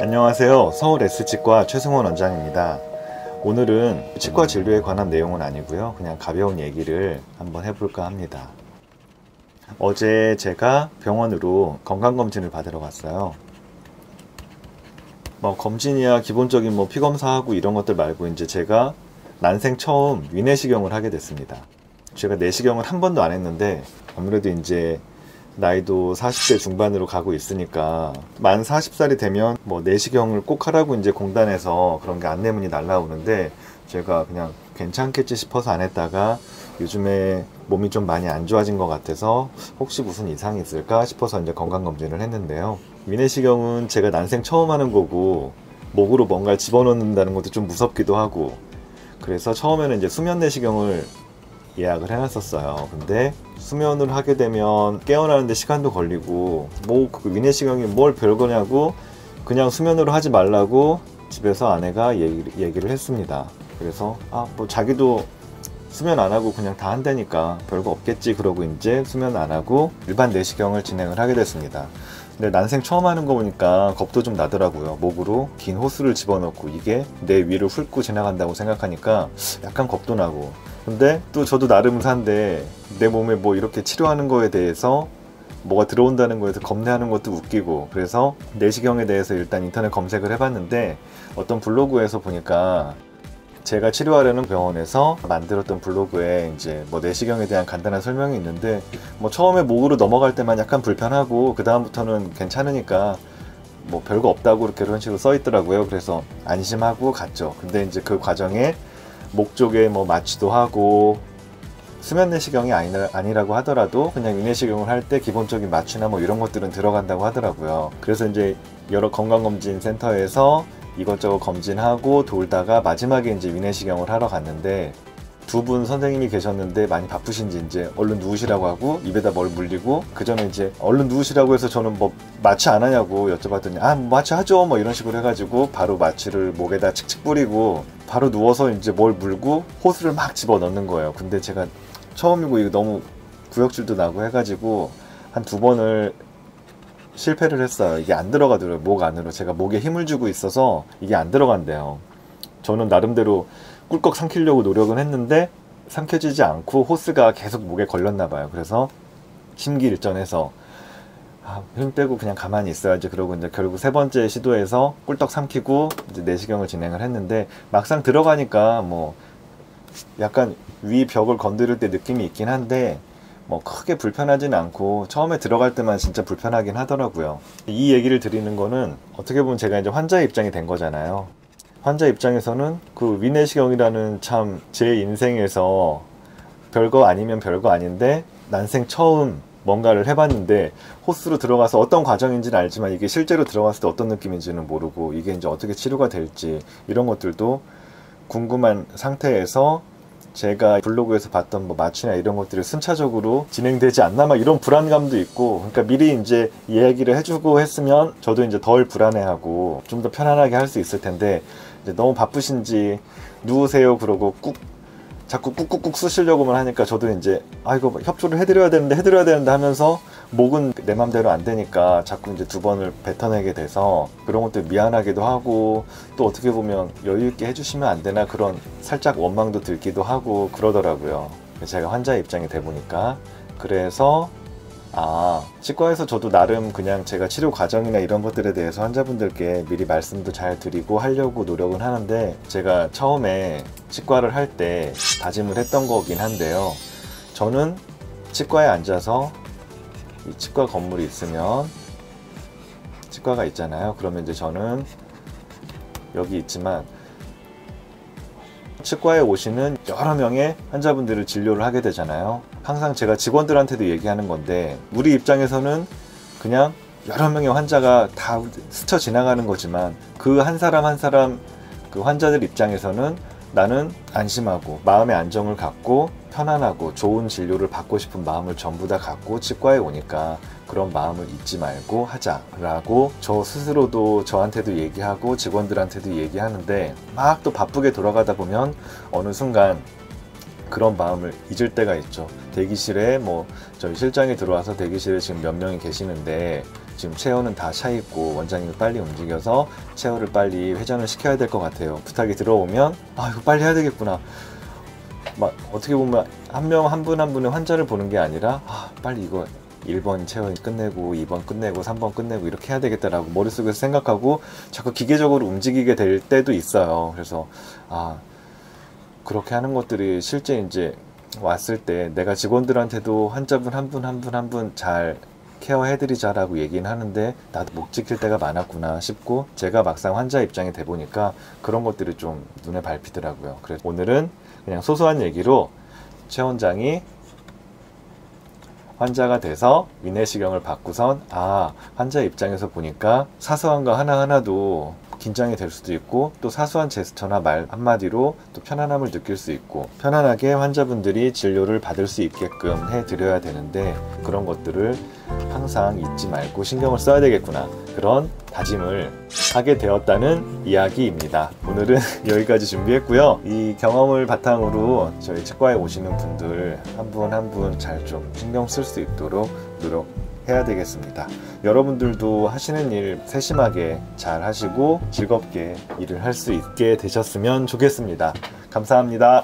안녕하세요. 서울 S치과 최승원 원장입니다. 오늘은 치과 진료에 관한 내용은 아니고요. 그냥 가벼운 얘기를 한번 해볼까 합니다. 어제 제가 병원으로 건강검진을 받으러 갔어요. 검진이야 기본적인 피검사하고 이런 것들 말고 이제 제가 난생 처음 위내시경을 하게 됐습니다. 제가 내시경을 한 번도 안 했는데 아무래도 이제 나이도 40대 중반으로 가고 있으니까 만 40살이 되면 내시경을 꼭 하라고 이제 공단에서 그런 게 안내문이 날라오는데 제가 그냥 괜찮겠지 싶어서 안 했다가 요즘에 몸이 좀 많이 안 좋아진 것 같아서 혹시 무슨 이상이 있을까 싶어서 이제 건강검진을 했는데요. 위내시경은 제가 난생 처음 하는 거고 목으로 뭔가를 집어넣는다는 것도 좀 무섭기도 하고 그래서 처음에는 이제 수면 내시경을 예약을 해놨었어요. 근데 수면을 하게 되면 깨어나는데 시간도 걸리고 그 위내시경이 뭘 별거냐고 그냥 수면으로 하지 말라고 집에서 아내가 얘기를 했습니다. 그래서 자기도 수면 안 하고 그냥 다 한다니까 별거 없겠지 그러고 이제 수면 안 하고 일반 내시경을 진행을 하게 됐습니다. 근데 난생 처음 하는 거 보니까 겁도 좀 나더라고요. 목으로 긴 호스를 집어넣고 이게 내 위를 훑고 지나간다고 생각하니까 약간 겁도 나고 근데 또 저도 나름 산데 내 몸에 이렇게 치료하는 거에 대해서 뭐가 들어온다는 거에서 겁내하는 것도 웃기고 그래서 내시경에 대해서 일단 인터넷 검색을 해봤는데 어떤 블로그에서 보니까 제가 치료하려는 병원에서 만들었던 블로그에 이제 내시경에 대한 간단한 설명이 있는데 처음에 목으로 넘어갈 때만 약간 불편하고 그 다음부터는 괜찮으니까 별거 없다고 그런 식으로 써 있더라고요. 그래서 안심하고 갔죠. 근데 이제 그 과정에 목 쪽에 마취도 하고 수면 내시경이 아니라고 하더라도 그냥 위내시경을 할 때 기본적인 마취나 이런 것들은 들어간다고 하더라고요. 그래서 이제 여러 건강검진 센터에서 이것저것 검진하고 돌다가 마지막에 이제 위내시경을 하러 갔는데 두 분 선생님이 계셨는데 많이 바쁘신지 이제 얼른 누우시라고 하고 입에다 뭘 물리고 그 전에 이제 얼른 누우시라고 해서 저는 마취 안 하냐고 여쭤봤더니 마취 하죠 이런 식으로 해가지고 바로 마취를 목에다 칙칙 뿌리고 바로 누워서 이제 뭘 물고 호스를 막 집어 넣는 거예요. 근데 제가 처음이고 이거 너무 구역질도 나고 해가지고 한 2번을 실패를 했어요. 이게 안 들어가더라고요. 목 안으로. 제가 목에 힘을 주고 있어서 이게 안 들어간대요. 저는 나름대로 꿀꺽 삼키려고 노력은 했는데 삼켜지지 않고 호스가 계속 목에 걸렸나 봐요. 그래서 심기일전해서 힘 빼고 그냥 가만히 있어야지 그러고 이제 결국 3번째 시도에서 꿀떡 삼키고 이제 내시경을 진행을 했는데 막상 들어가니까 약간 위 벽을 건드릴 때 느낌이 있긴 한데 크게 불편하진 않고 처음에 들어갈 때만 진짜 불편하긴 하더라고요. 이 얘기를 드리는 거는 어떻게 보면 제가 이제 환자의 입장이 된 거잖아요. 환자 입장에서는 그 위내시경이라는 참 제 인생에서 별거 아니면 별거 아닌데 난생 처음 뭔가를 해봤는데 호스로 들어가서 어떤 과정인지는 알지만 이게 실제로 들어갔을 때 어떤 느낌인지는 모르고 이게 이제 어떻게 치료가 될지 이런 것들도 궁금한 상태에서 제가 블로그에서 봤던 마취나 이런 것들이 순차적으로 진행되지 않나 이런 불안감도 있고 그러니까 미리 이제 이야기를 해주고 했으면 저도 이제 덜 불안해하고 좀 더 편안하게 할 수 있을 텐데 이제 너무 바쁘신지 누우세요 그러고 자꾸 꾹꾹꾹 쑤시려고만 하니까 저도 이제 이거 협조를 해드려야 되는데 하면서 목은 내 맘대로 안 되니까 자꾸 이제 2번을 뱉어내게 돼서 그런 것들 미안하기도 하고 또 어떻게 보면 여유 있게 해주시면 안 되나 그런 살짝 원망도 들기도 하고 그러더라고요. 제가 환자의 입장이 돼 보니까 그래서 치과에서 저도 나름 그냥 제가 치료 과정이나 이런 것들에 대해서 환자분들께 미리 말씀도 잘 드리고 하려고 노력은 하는데 제가 처음에 치과를 할 때 다짐을 했던 거긴 한데요. 저는 치과에 앉아서 이 치과 건물이 있으면 치과가 있잖아요. 그러면 이제 저는 여기 있지만 치과에 오시는 여러 명의 환자분들을 진료를 하게 되잖아요. 항상 제가 직원들한테도 얘기하는 건데 우리 입장에서는 그냥 여러 명의 환자가 다 스쳐 지나가는 거지만 그 한 사람 한 사람 그 환자들 입장에서는 나는 안심하고 마음의 안정을 갖고 편안하고 좋은 진료를 받고 싶은 마음을 전부 다 갖고 치과에 오니까 그런 마음을 잊지 말고 하자라고 저 스스로도 저한테도 얘기하고 직원들한테도 얘기하는데 막 또 바쁘게 돌아가다 보면 어느 순간 그런 마음을 잊을 때가 있죠. 대기실에 뭐 저희 실장이 들어와서 대기실에 지금 몇 명이 계시는데 지금 체어는 다 차 있고 원장님이 빨리 움직여서 체어를 빨리 회전을 시켜야 될 것 같아요. 부탁이 들어오면 아 이거 빨리 해야 되겠구나. 막 어떻게 보면 한 명 한 분 한 분의 환자를 보는 게 아니라 아 빨리 이거 1번 체어 끝내고 2번 끝내고 3번 끝내고 이렇게 해야 되겠다라고 머릿속에서 생각하고 자꾸 기계적으로 움직이게 될 때도 있어요. 그래서 아 그렇게 하는 것들이 실제 이제 왔을 때 내가 직원들한테도 환자분 한 분 한 분 한 분 잘 케어해드리자라고 얘기는 하는데 나도 못 지킬 때가 많았구나 싶고 제가 막상 환자 입장이 돼 보니까 그런 것들이 좀 눈에 밟히더라고요. 그래서 오늘은 그냥 소소한 얘기로 최 원장이 환자가 돼서 위내시경을 받고선 아 환자 입장에서 보니까 사소한 거 하나하나도 긴장이 될 수도 있고 또 사소한 제스처나 말 한마디로 또 편안함을 느낄 수 있고 편안하게 환자분들이 진료를 받을 수 있게끔 해드려야 되는데 그런 것들을 항상 잊지 말고 신경을 써야 되겠구나 그런 다짐을 하게 되었다는 이야기입니다. 오늘은 여기까지 준비했고요. 이 경험을 바탕으로 저희 치과에 오시는 분들 한 분 한 분 잘 좀 신경 쓸 수 있도록 노력해야 되겠습니다. 여러분들도 하시는 일 세심하게 잘 하시고 즐겁게 일을 할 수 있게 되셨으면 좋겠습니다. 감사합니다.